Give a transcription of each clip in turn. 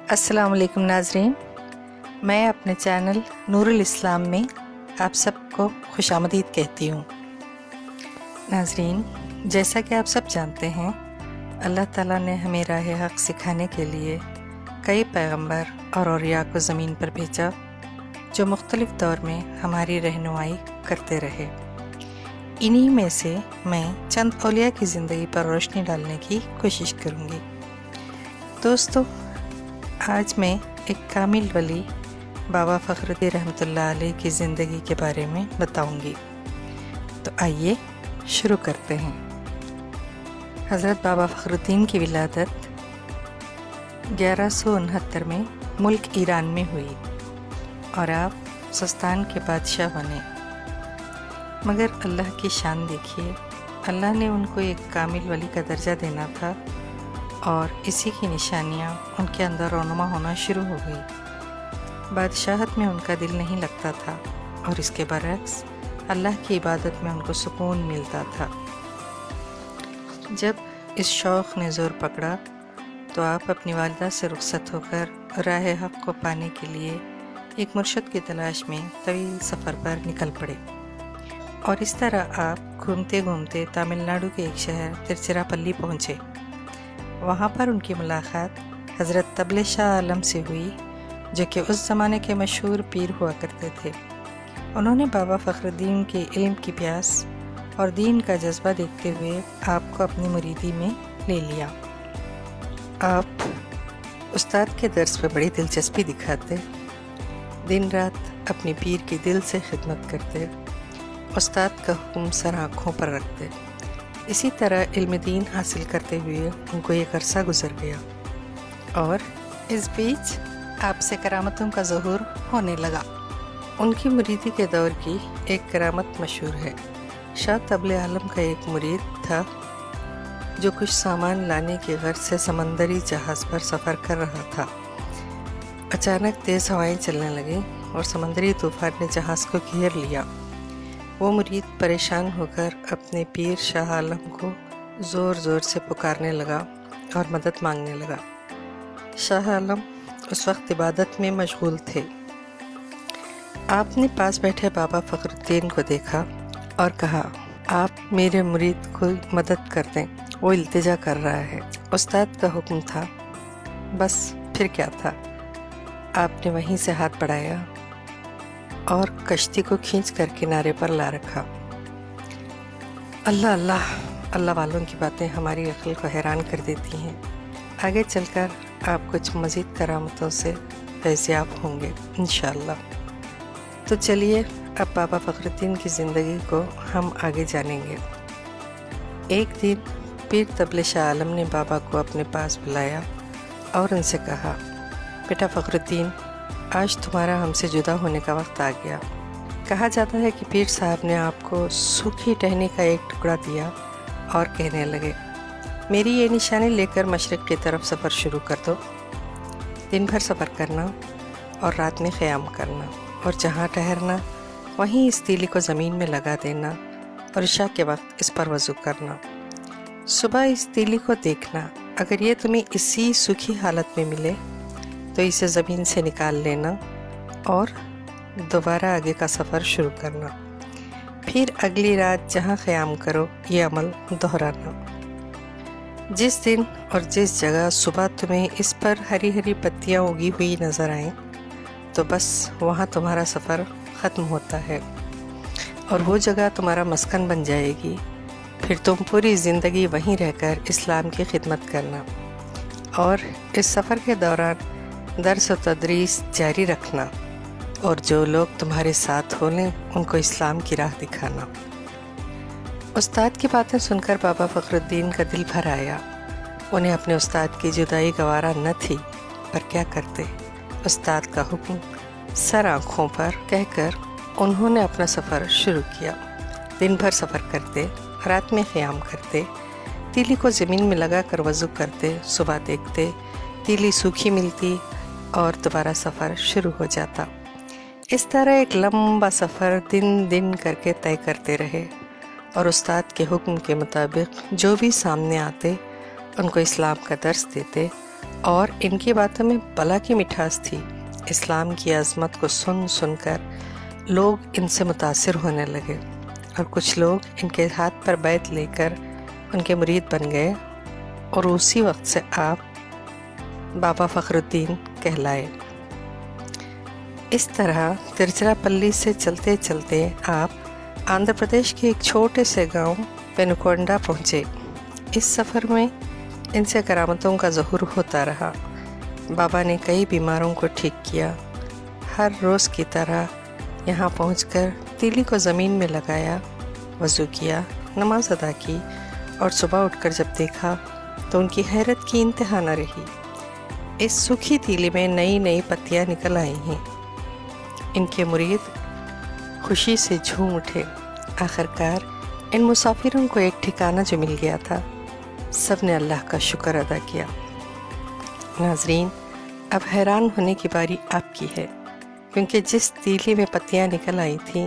السلام علیکم ناظرین، میں اپنے چینل نور الاسلام میں آپ سب کو خوش آمدید کہتی ہوں۔ ناظرین، جیسا کہ آپ سب جانتے ہیں، اللہ تعالیٰ نے ہمیں راہ حق سکھانے کے لیے کئی پیغمبر اور اولیاء کو زمین پر بھیجا جو مختلف دور میں ہماری رہنمائی کرتے رہے۔ انہی میں سے میں چند اولیاء کی زندگی پر روشنی ڈالنے کی کوشش کروں گی۔ دوستو، آج میں ایک کامل ولی بابا فخر الدین رحمۃ اللہ علیہ کی زندگی کے بارے میں بتاؤں گی۔ تو آئیے شروع کرتے ہیں۔ حضرت بابا فخر الدین کی ولادت 1169 میں ملک ایران میں ہوئی اور آپ سستان کے بادشاہ بنے، مگر اللہ کی شان دیکھیے، اللہ نے ان کو ایک کامل ولی کا درجہ دینا تھا اور اسی کی نشانیاں ان کے اندر رونما ہونا شروع ہو گئی۔ بادشاہت میں ان کا دل نہیں لگتا تھا اور اس کے برعکس اللہ کی عبادت میں ان کو سکون ملتا تھا۔ جب اس شوق نے زور پکڑا تو آپ اپنی والدہ سے رخصت ہو کر راہ حق کو پانے کے لیے ایک مرشد کی تلاش میں طویل سفر پر نکل پڑے، اور اس طرح آپ گھومتے گھومتے تامل ناڈو کے ایک شہر ترچیراپلی پہنچے۔ وہاں پر ان کی ملاقات حضرت طبلِ شاہ عالم سے ہوئی، جو کہ اس زمانے کے مشہور پیر ہوا کرتے تھے۔ انہوں نے بابا فخر الدین کے علم کی پیاس اور دین کا جذبہ دیکھتے ہوئے آپ کو اپنی مریدی میں لے لیا۔ آپ استاد کے درس میں بڑی دلچسپی دکھاتے، دن رات اپنی پیر کی دل سے خدمت کرتے، استاد کا حکم سر آنکھوں پر رکھتے۔ اسی طرح علم دین حاصل کرتے ہوئے ان کو ایک عرصہ گزر گیا، اور اس بیچ آپ سے کرامتوں کا ظہور ہونے لگا۔ ان کی مریدی کے دور کی ایک کرامت مشہور ہے۔ شاہ طبلِ عالم کا ایک مرید تھا جو کچھ سامان لانے کی غرض سے سمندری جہاز پر سفر کر رہا تھا۔ اچانک تیز ہوائیں چلنے لگیں اور سمندری طوفان نے جہاز کو گھیر لیا۔ وہ مرید پریشان ہو کر اپنے پیر شاہ عالم کو زور زور سے پکارنے لگا اور مدد مانگنے لگا۔ شاہ عالم اس وقت عبادت میں مشغول تھے۔ آپ نے پاس بیٹھے بابا فخر الدین کو دیکھا اور کہا، آپ میرے مرید کو مدد کر دیں، وہ التجا کر رہا ہے۔ استاد کا حکم تھا، بس پھر کیا تھا، آپ نے وہیں سے ہاتھ بڑھایا اور کشتی کو کھینچ کر کنارے پر لا رکھا۔ اللہ اللہ، اللہ والوں کی باتیں ہماری عقل کو حیران کر دیتی ہیں۔ آگے چل کر آپ کچھ مزید کرامتوں سے فیضیاب ہوں گے انشاءاللہ۔ تو چلیے اب بابا فخر الدین کی زندگی کو ہم آگے جانیں گے۔ ایک دن پیر طبلِ شاہ عالم نے بابا کو اپنے پاس بلایا اور ان سے کہا، بیٹا فخر الدین، آج تمہارا ہم سے جدا ہونے کا وقت آ گیا۔ کہا جاتا ہے کہ پیر صاحب نے آپ کو سوکھی ٹہنی کا ایک ٹکڑا دیا اور کہنے لگے، میری یہ نشانی لے کر مشرق کی طرف سفر شروع کر دو۔ دن بھر سفر کرنا اور رات میں قیام کرنا، اور جہاں ٹھہرنا وہیں اس تیلی کو زمین میں لگا دینا اور عشاء کے وقت اس پر وضو کرنا۔ صبح اس تیلی کو دیکھنا، اگر یہ تمہیں اسی سوکھی حالت میں ملے تو اسے زمین سے نکال لینا اور دوبارہ آگے کا سفر شروع کرنا۔ پھر اگلی رات جہاں قیام کرو یہ عمل دہرانا۔ جس دن اور جس جگہ صبح تمہیں اس پر ہری ہری پتیاں اگی ہوئی نظر آئیں تو بس وہاں تمہارا سفر ختم ہوتا ہے اور وہ جگہ تمہارا مسکن بن جائے گی۔ پھر تم پوری زندگی وہیں رہ کر اسلام کی خدمت کرنا اور اس سفر کے دوران درس و تدریس جاری رکھنا، اور جو لوگ تمہارے ساتھ ہو لیں ان کو اسلام کی راہ دکھانا۔ استاد کی باتیں سن کر بابا فخر الدین کا دل بھر آیا۔ انہیں اپنے استاد کی جدائی گوارا نہ تھی، پر کیا کرتے، استاد کا حکم سر آنکھوں پر کہہ کر انہوں نے اپنا سفر شروع کیا۔ دن بھر سفر کرتے، رات میں قیام کرتے، تیلی کو زمین میں لگا کر وضو کرتے، صبح دیکھتے تیلی سوکھی ملتی اور دوبارہ سفر شروع ہو جاتا۔ اس طرح ایک لمبا سفر دن دن کر کے طے کرتے رہے، اور استاد کے حکم کے مطابق جو بھی سامنے آتے ان کو اسلام کا درس دیتے اور ان کی باتوں میں بلا کی مٹھاس تھی۔ اسلام کی عظمت کو سن سن کر لوگ ان سے متاثر ہونے لگے، اور کچھ لوگ ان کے ہاتھ پر بیعت لے کر ان کے مرید بن گئے، اور اسی وقت سے آپ بابا فخر الدین کہلائے۔ اس طرح ترچراپلی سے چلتے چلتے آپ آندھرا پردیش کے ایک چھوٹے سے گاؤں پینوکونڈا پہنچے۔ اس سفر میں ان سے کرامتوں کا ظہور ہوتا رہا۔ بابا نے کئی بیماروں کو ٹھیک کیا۔ ہر روز کی طرح یہاں پہنچ کر تیلی کو زمین میں لگایا، وضو کیا، نماز ادا کی، اور صبح اٹھ کر جب دیکھا تو ان کی حیرت کی انتہا نہ رہی۔ اس سوکھی تیلی میں نئی نئی پتیاں نکل آئی ہیں۔ ان کے مرید خوشی سے جھوم اٹھے۔ آخرکار ان مسافروں کو ایک ٹھکانہ جو مل گیا تھا، سب نے اللہ کا شکر ادا کیا۔ ناظرین، اب حیران ہونے کی باری آپ کی ہے، کیونکہ جس تیلی میں پتیاں نکل آئی تھیں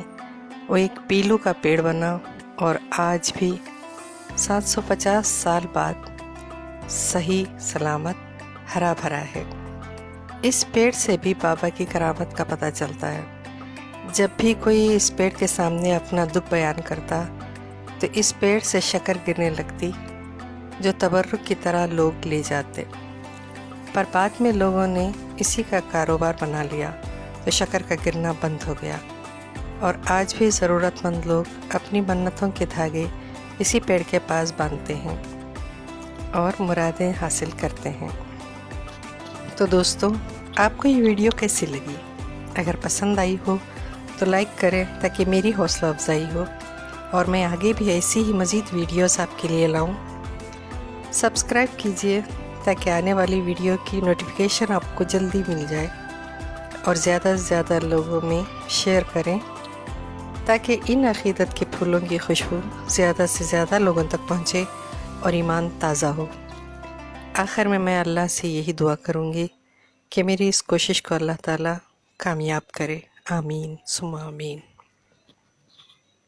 وہ ایک پیلو کا پیڑ بنا، اور آج بھی 750 سال بعد صحیح سلامت ہرا بھرا ہے۔ اس پیڑ سے بھی بابا کی کرامت کا پتہ چلتا ہے۔ جب بھی کوئی اس پیڑ کے سامنے اپنا دکھ بیان کرتا تو اس پیڑ سے شکر گرنے لگتی، جو تبرک کی طرح لوگ لے جاتے، پر بعد میں لوگوں نے اسی کا کاروبار بنا لیا تو شکر کا گرنا بند ہو گیا، اور آج بھی ضرورت مند لوگ اپنی منتوں کے دھاگے اسی پیڑ کے پاس باندھتے ہیں اور مرادیں حاصل کرتے ہیں۔ تو دوستو، آپ کو یہ ویڈیو کیسی لگی؟ اگر پسند آئی ہو تو لائک کریں تاکہ میری حوصلہ افزائی ہو، اور میں آگے بھی ایسی ہی مزید ویڈیوز آپ کے لیے لاؤں۔ سبسکرائب کیجئے تاکہ آنے والی ویڈیو کی نوٹیفیکیشن آپ کو جلدی مل جائے، اور زیادہ سے زیادہ لوگوں میں شیئر کریں تاکہ ان عقیدت کے پھولوں کی خوشبو زیادہ سے زیادہ لوگوں تک پہنچے اور ایمان تازہ ہو۔ آخر میں اللہ سے یہی دعا کروں گی کہ میری اس کوشش کو اللہ تعالیٰ کامیاب کرے۔ آمین ثم آمین۔